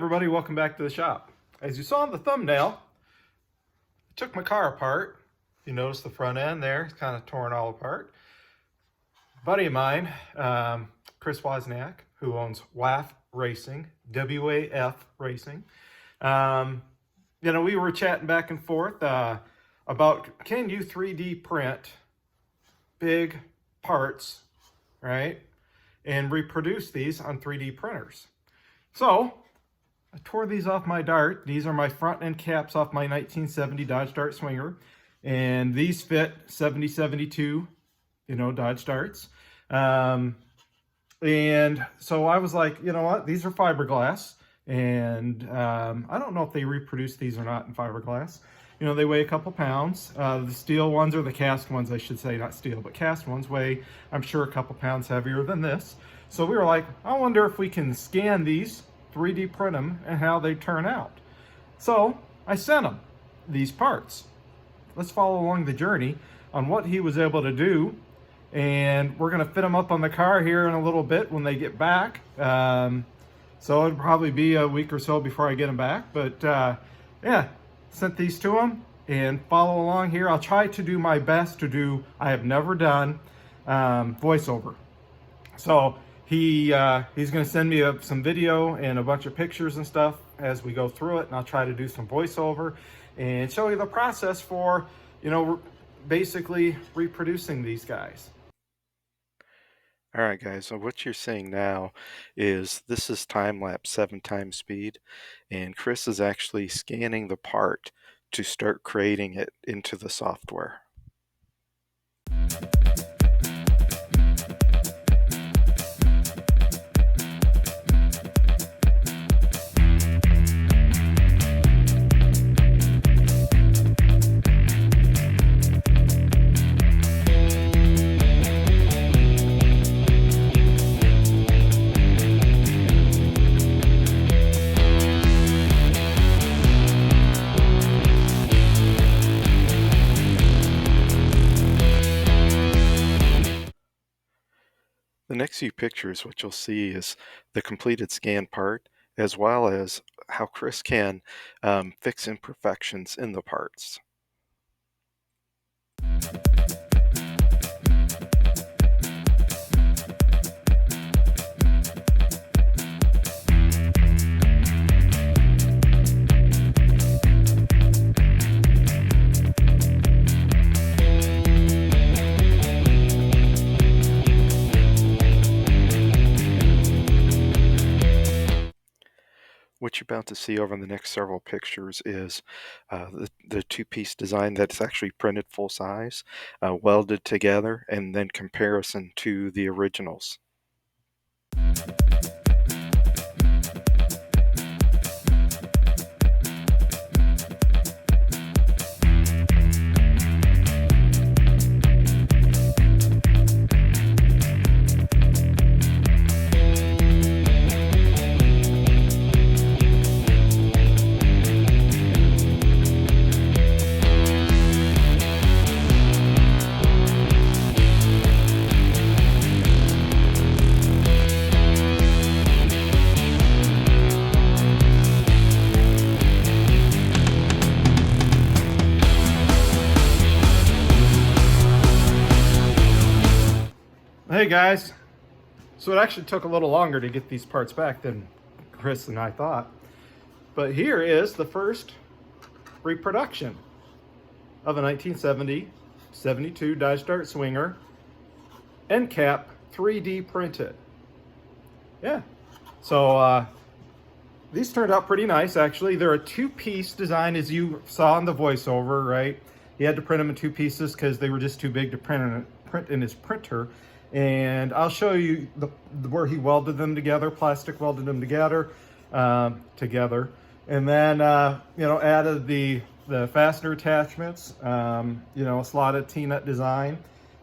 everybody, welcome back to the shop. As you saw in the thumbnail, I took my car apart. You notice the front end there, it's kind of torn all apart. A buddy of mine, Chris Wozniak, who owns WAF Racing, WAF Racing. We were chatting back and forth about, can you 3D print big parts, right? And reproduce these on 3D printers. So I tore these off my Dart. These are my front end caps off my 1970 Dodge Dart Swinger. And these fit 70-72, Dodge Darts. And so I was like, you know what? These are fiberglass. And I don't know if they reproduce these or not in fiberglass. They weigh a couple pounds. The steel ones, or the cast ones, I should say, not steel, but cast ones weigh, I'm sure, a couple pounds heavier than this. So we were like, I wonder if we can scan these, 3D print them, and how they turn out. So I sent him these parts. Let's follow along the journey on what he was able to do. And we're going to fit them up on the car here in a little bit when they get back. So it'll probably be a week or so before I get them back. But yeah, sent these to him and follow along here. I'll try to do my best to do, I have never done voiceover. So he's going to send me some video and a bunch of pictures and stuff as we go through it. And I'll try to do some voiceover and show you the process for, basically reproducing these guys. All right, guys, so what you're seeing now is this is time-lapse 7x speed, and Chris is actually scanning the part to start creating it into the software. The next few pictures, what you'll see is the completed scan part, as well as how Chris can fix imperfections in the parts. What you're about to see over the next several pictures is the two-piece design that's actually printed full size, welded together, and then comparison to the originals. Hey guys, so it actually took a little longer to get these parts back than Chris and I thought. But here is the first reproduction of a 1970-72 Dodge Dart Swinger end cap 3D printed. Yeah, so these turned out pretty nice actually. They're a two-piece design, as you saw in the voiceover, right? He had to print them in two pieces because they were just too big to print in his printer. And I'll show you where he welded them together, plastic welded them together, and then added the fastener attachments, a slotted T-nut design,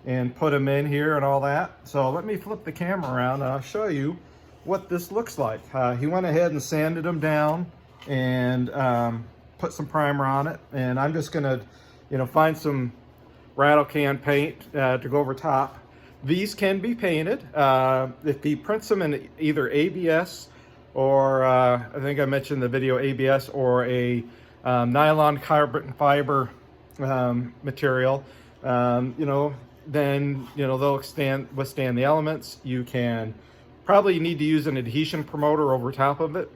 and put them in here and all that. So let me flip the camera around and I'll show you what this looks like. He went ahead and sanded them down and put some primer on it, and I'm just gonna find some rattle can paint to go over top. These can be painted. If he prints them in either ABS or I think I mentioned in the video ABS, or a nylon carbon fiber material, then they'll withstand the elements. You can probably need to use an adhesion promoter over top of it,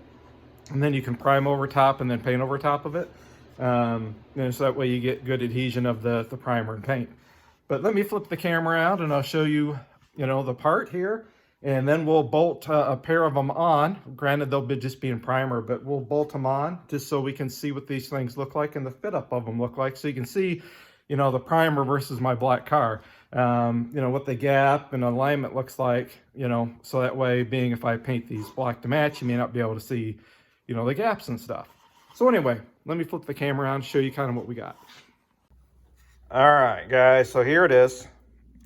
and then you can prime over top and then paint over top of it. So that way you get good adhesion of the primer and paint. But let me flip the camera out and I'll show you, the part here. And then we'll bolt a pair of them on. Granted, they'll just be in primer, but we'll bolt them on just so we can see what these things look like and the fit up of them look like. So you can see, the primer versus my black car. What the gap and alignment looks like, so that way, being if I paint these black to match, you may not be able to see, the gaps and stuff. So anyway, let me flip the camera around and show you kind of what we got. All right, guys, so here it is.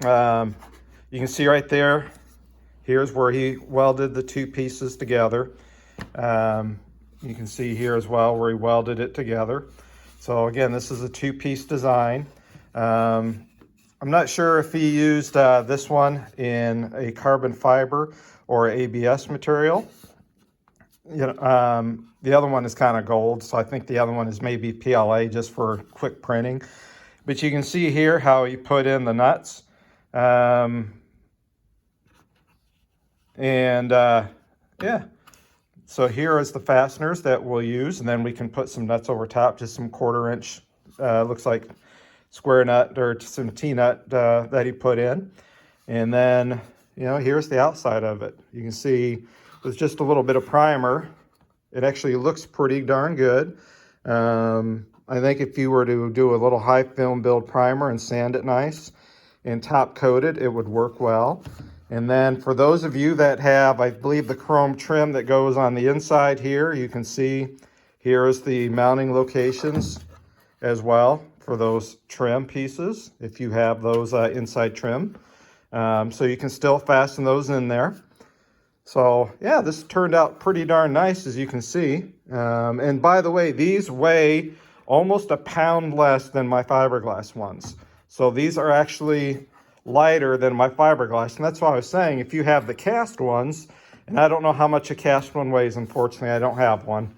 You can see right there, here's where he welded the two pieces together. You can see here as well where he welded it together. So again, this is a two-piece design. I'm not sure if he used this one in a carbon fiber or ABS material. The other one is kind of gold, so I think the other one is maybe PLA just for quick printing. But you can see here how he put in the nuts. Yeah, so here is the fasteners that we'll use, and then we can put some nuts over top, just some 1/4 inch, looks like square nut or some T-nut that he put in. And then, here's the outside of it. You can see with just a little bit of primer, it actually looks pretty darn good. I think if you were to do a little high film build primer and sand it nice and top coat it, it would work well. And then for those of you that have, I believe, the chrome trim that goes on the inside here, you can see here is the mounting locations as well for those trim pieces, if you have those inside trim. So you can still fasten those in there. So yeah, this turned out pretty darn nice, as you can see. And by the way, these weigh almost a pound less than my fiberglass ones. So these are actually lighter than my fiberglass. And that's why I was saying, if you have the cast ones, and I don't know how much a cast one weighs, unfortunately, I don't have one.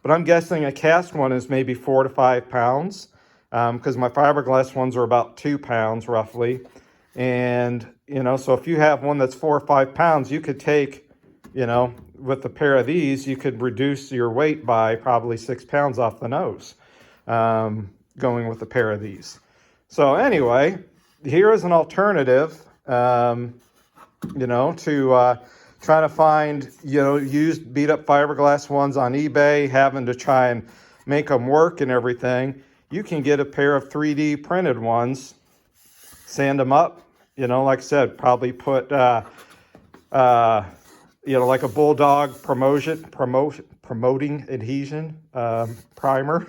But I'm guessing a cast one is maybe 4 to 5 pounds, because my fiberglass ones are about 2 pounds roughly. And, so if you have one that's 4 or 5 pounds, you could take, with a pair of these, you could reduce your weight by probably 6 pounds off the nose, going with a pair of these. So anyway, here is an alternative, to trying to find, used beat up fiberglass ones on eBay, having to try and make them work and everything. You can get a pair of 3D printed ones, sand them up, like I said, probably put, like a bulldog promoting adhesion primer.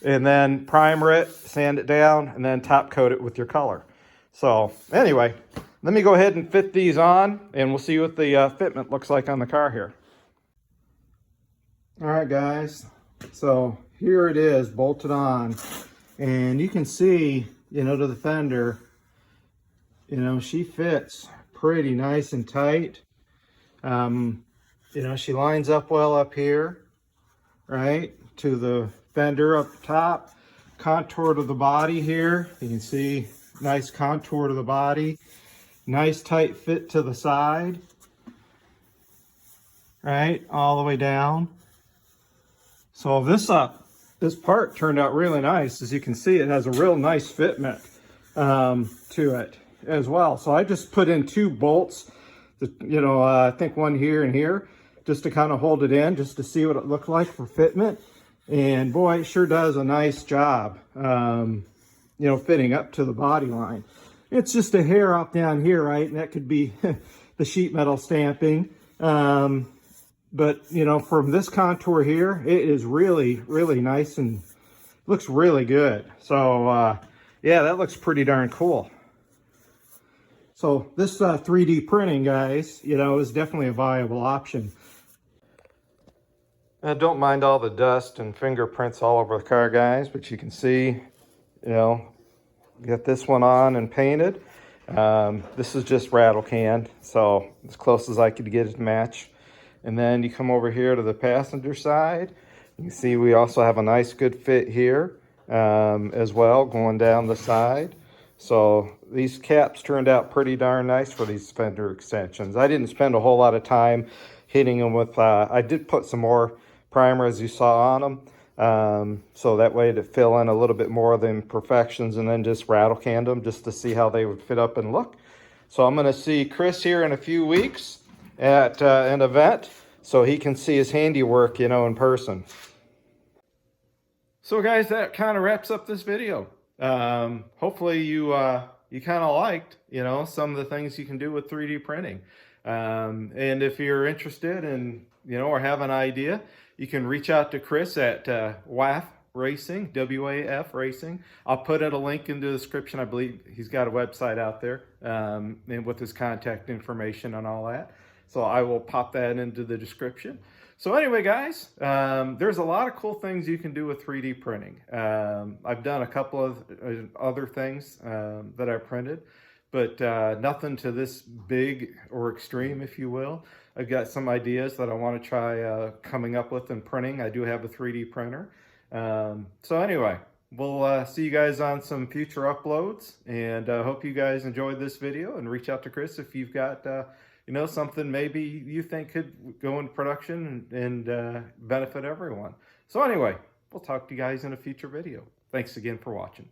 And then primer it, sand it down, and then top coat it with your color. So anyway, let me go ahead and fit these on, and we'll see what the fitment looks like on the car here. All right, guys. So here it is, bolted on. And you can see, to the fender, she fits pretty nice and tight. She lines up well up here, right, to the fender up top. Contour to the body here, you can see nice contour to the body, nice tight fit to the side, right, all the way down. So this part turned out really nice. As you can see, it has a real nice fitment to it as well. So I just put in 2 bolts, I think one here and here, just to kind of hold it in, just to see what it looked like for fitment. And boy, it sure does a nice job, fitting up to the body line. It's just a hair off down here, right? And that could be the sheet metal stamping. But, from this contour here, it is really, really nice and looks really good. So, yeah, that looks pretty darn cool. So this 3D printing, guys, is definitely a viable option. I don't mind all the dust and fingerprints all over the car, guys, but you can see, get this one on and painted. This is just rattle canned, so as close as I could get it to match. And then you come over here to the passenger side. You can see we also have a nice good fit here as well, going down the side. So these caps turned out pretty darn nice for these fender extensions. I didn't spend a whole lot of time hitting them with, I did put some more primer as you saw on them. So that way to fill in a little bit more of the imperfections, and then just rattle can them just to see how they would fit up and look. So I'm gonna see Chris here in a few weeks at an event so he can see his handiwork, you know, in person. So guys, that kind of wraps up this video. Hopefully you kind of liked, you know, some of the things you can do with 3D printing. And if you're interested in, you know, or have an idea, you can reach out to Chris at WAF Racing, WAF Racing. I'll put a link in the description. I believe he's got a website out there and with his contact information and all that. So I will pop that into the description. So anyway, guys, there's a lot of cool things you can do with 3D printing. I've done a couple of other things that I printed, but nothing to this big or extreme, if you will. I've got some ideas that I want to try coming up with and printing. I do have a 3D printer. So anyway, we'll see you guys on some future uploads, and hope you guys enjoyed this video, and reach out to Chris if you've got you know, something maybe you think could go into production and benefit everyone. So anyway, we'll talk to you guys in a future video. Thanks again for watching.